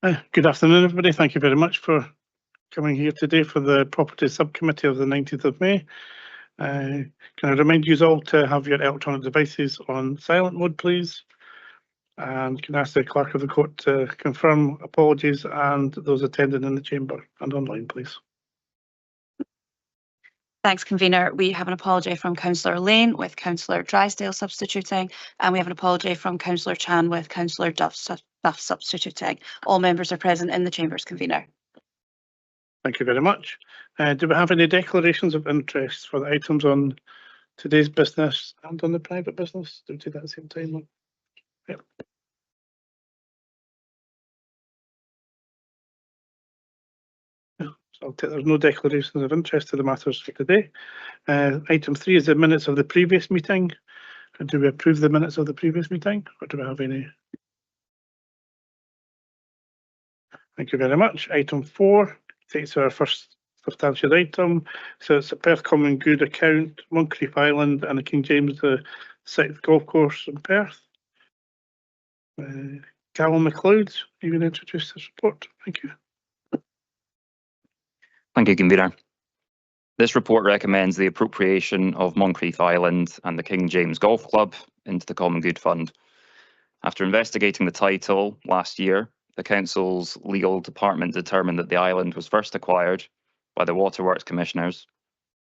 Good afternoon, everybody. Thank you very much for coming here today for the Property Subcommittee of the 19th of May. Can I remind you all to have your electronic devices on silent mode, please? And can I ask the Clerk of the Court to confirm apologies and those attending in the chamber and online, please? Thanks, Convener. We have an apology from Councillor Lane with Councillor Drysdale substituting, and we have an apology from Councillor Chan with Councillor Duff substituting. All members are present in the chambers, Convener. Thank you very much. Do we have any declarations of interest for the items on today's business and on the private business? Do we do that at the same time? Yep. So there's no declarations of interest to the matters for today. Item 3 is the minutes of the previous meeting. Do we approve the minutes of the previous meeting, or do we have any? Thank you very much. Item 4 takes our first substantial item. So it's a Perth Common Good account, Moncrieff Island and the King James Sixth Golf Course in Perth. Callum MacLeod, you can introduce this report. Thank you. Thank you, Convener. This report recommends the appropriation of Moncrieff Island and the King James Golf Club into the Common Good Fund. After investigating the title last year, the Council's legal department determined that the island was first acquired by the Waterworks Commissioners,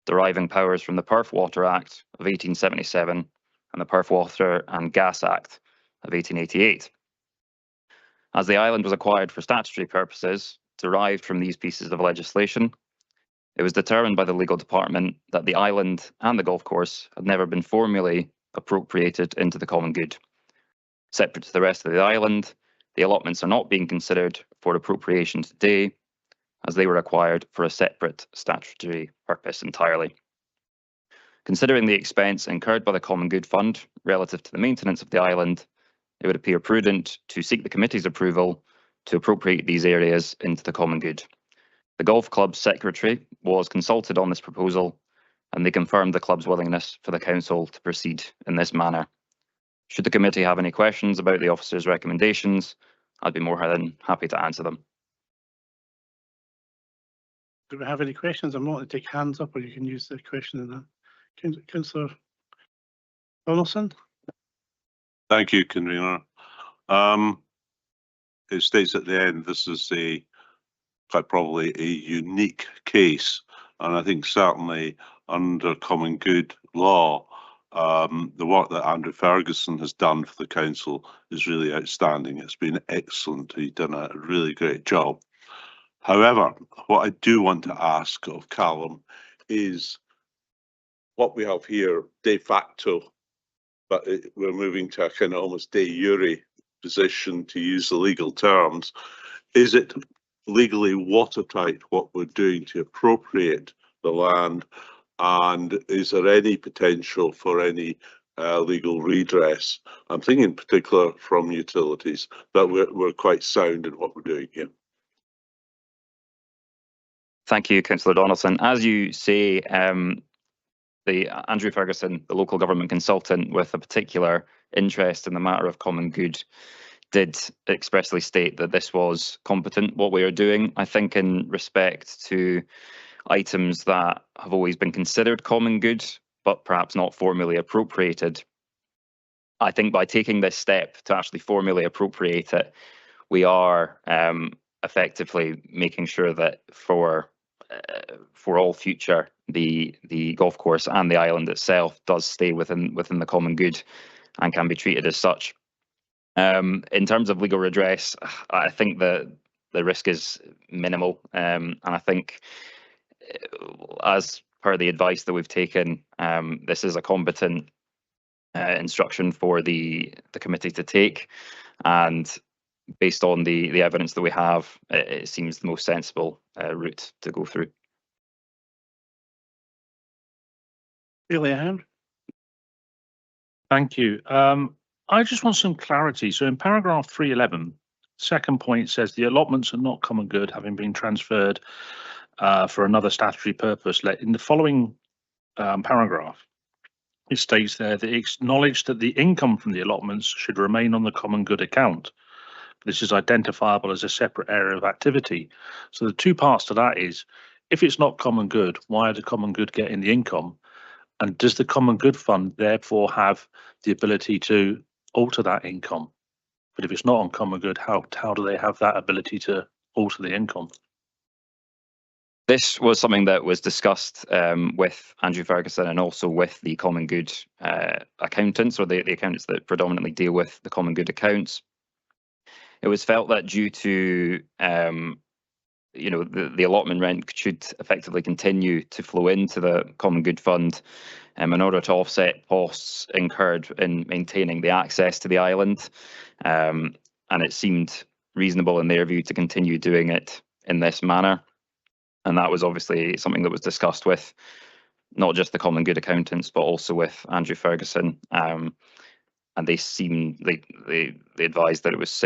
deriving powers from the Perth Water Act of 1877 and the Perth Water and Gas Act of 1888. As the island was acquired for statutory purposes derived from these pieces of legislation, it was determined by the legal department that the island and the golf course had never been formally appropriated into the common good. Separate to the rest of the island, the allotments are not being considered for appropriation today, as they were acquired for a separate statutory purpose entirely. Considering the expense incurred by the Common Good Fund relative to the maintenance of the island, it would appear prudent to seek the committee's approval to appropriate these areas into the common good. The golf club's secretary was consulted on this proposal, and they confirmed the club's willingness for the council to proceed in this manner. Should the committee have any questions about the officer's recommendations, I'd be more than happy to answer them. Do we have any questions? I'm not going to take hands up, or you can use the question in that. Councillor Donaldson. Thank you, Convener. It states at the end, this is quite probably a unique case, and I think certainly under common good law, the work that Andrew Ferguson has done for the council is really outstanding. It's been excellent. He's done a really great job. However, what I do want to ask of Callum is what we have here de facto, but we're moving to a kind of almost de jure position, to use the legal terms. Is it legally watertight what we're doing to appropriate the land, and is there any potential for any legal redress? I'm thinking in particular from utilities, that we're quite sound in what we're doing here. Thank you, Councillor Donaldson. As you say, the Andrew Ferguson, the local government consultant with a particular interest in the matter of common good, did expressly state that this was competent, what we are doing. I think in respect to items that have always been considered common good, but perhaps not formally appropriated, I think by taking this step to actually formally appropriate it, we are effectively making sure that for all future, the golf course and the island itself does stay within the common good and can be treated as such. In terms of legal redress, I think the risk is minimal, and I think, as per the advice that we've taken, this is a competent instruction for the committee to take, and based on the evidence that we have, it seems the most sensible route to go through. Really, I am. Thank you. I just want some clarity. So in paragraph 311, second point says the allotments are not common good, having been transferred for another statutory purpose. In the following paragraph, it states there that it acknowledged that the income from the allotments should remain on the common good account. This is identifiable as a separate area of activity. So the two parts to that is, if it's not common good, why are the common good getting the income? And does the common good fund therefore have the ability to alter that income? But if it's not on common good, how do they have that ability to alter the income? This was something that was discussed with Andrew Ferguson and also with the common good accountants, or the accountants that predominantly deal with the common good accounts. It was felt that due to the allotment rent should effectively continue to flow into the common good fund in order to offset costs incurred in maintaining the access to the island, and it seemed reasonable in their view to continue doing it in this manner. And that was obviously something that was discussed with not just the common good accountants, but also with Andrew Ferguson. And they advised that it was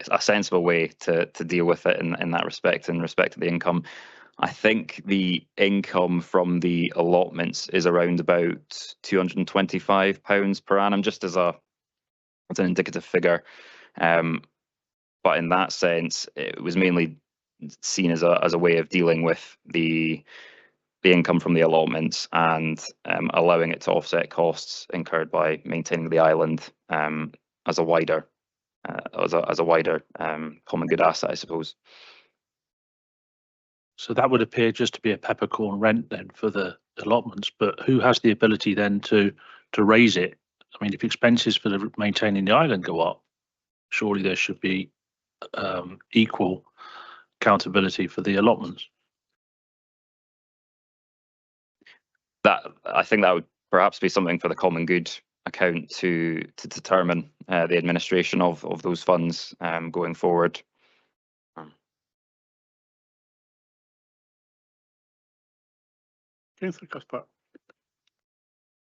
a sensible way to deal with it in that respect, in respect to the income. I think the income from the allotments is around about £225 per annum, just as an indicative figure. But in that sense, it was mainly seen as a way of dealing with the income from the allotments and allowing it to offset costs incurred by maintaining the island as a wider common good asset, I suppose. So that would appear just to be a peppercorn rent then for the allotments, but who has the ability then to raise it? I mean, if expenses for maintaining the island go up, surely there should be equal accountability for the allotments. I think that would perhaps be something for the common good account to determine the administration of those funds going forward. Councillor Cuthbert.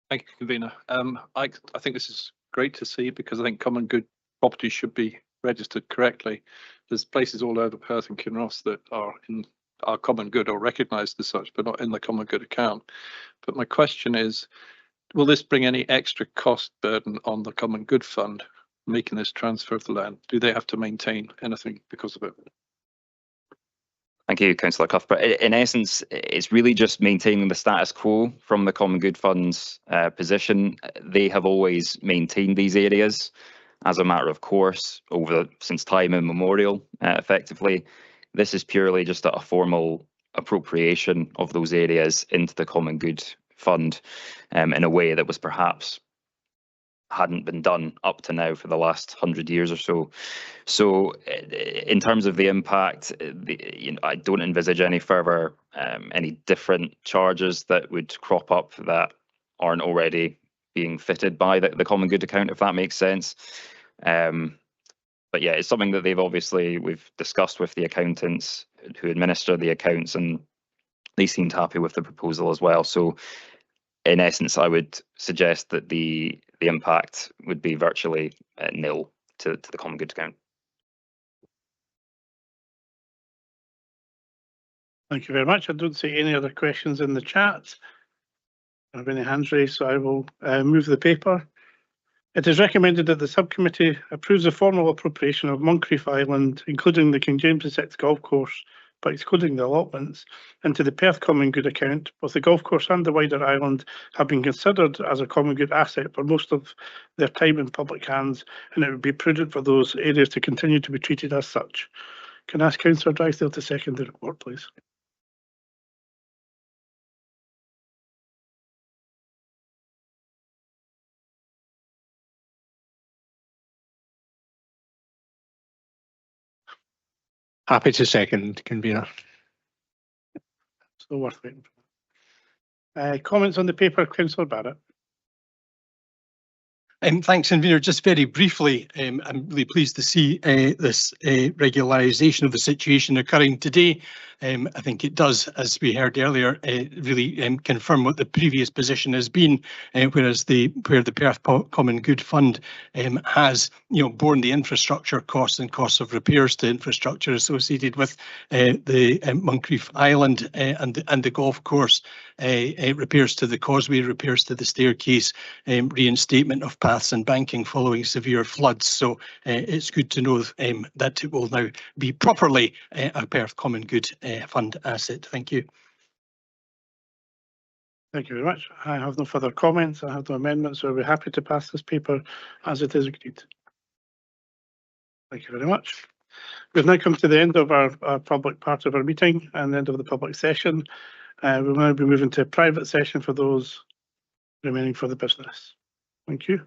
Thank you, convener. I think this is great to see, because I think common good properties should be registered correctly. There's places all over Perth and Kinross that are in our common good or recognised as such, but not in the common good account. But my question is, will this bring any extra cost burden on the common good fund making this transfer of the land? Do they have to maintain anything because of it? Thank you, Councillor Cuthbert. In essence, it's really just maintaining the status quo from the Common Good Fund's position. They have always maintained these areas as a matter of course since time immemorial, effectively. This is purely just a formal appropriation of those areas into the Common Good Fund in a way that was perhaps hadn't been done up to now for the last 100 years or so. So in terms of the impact, I don't envisage any further, any different charges that would crop up that aren't already being fitted by the common good account, if that makes sense. But yeah, it's something that we've discussed with the accountants who administer the accounts, and they seemed happy with the proposal as well. So in essence, I would suggest that the impact would be virtually nil to the common good account. Thank you very much. I don't see any other questions in the chat. I have any hands raised, so I will move the paper. It is recommended that the subcommittee approves the formal appropriation of Moncrieff Island, including the King James VI golf course, but excluding the allotments, into the Perth Common Good account. Both the golf course and the wider island have been considered as a common good asset for most of their time in public hands, and it would be prudent for those areas to continue to be treated as such. Can I ask Councillor Drysdale to second the report, please? Happy to second, convener. So worth waiting for. Comments on the paper, Councillor Barrett. Thanks, convener. Just very briefly, I'm really pleased to see this regularisation of the situation occurring today. I think it does, as we heard earlier, really confirm what the previous position has been, where the Perth Common Good Fund has, borne the infrastructure costs and costs of repairs to infrastructure associated with the Moncrieff Island and the golf course, repairs to the causeway, repairs to the staircase, reinstatement of paths footpaths and banking following severe floods. So it's good to know that it will now be properly a Perth Common Good Fund asset. Thank you. Thank you very much. I have no further comments. I have no amendments, so we're happy to pass this paper as it is agreed. Thank you very much. We've now come to the end of our public part of our meeting and the end of the public session. We'll now be moving to a private session for those remaining for the business. Thank you.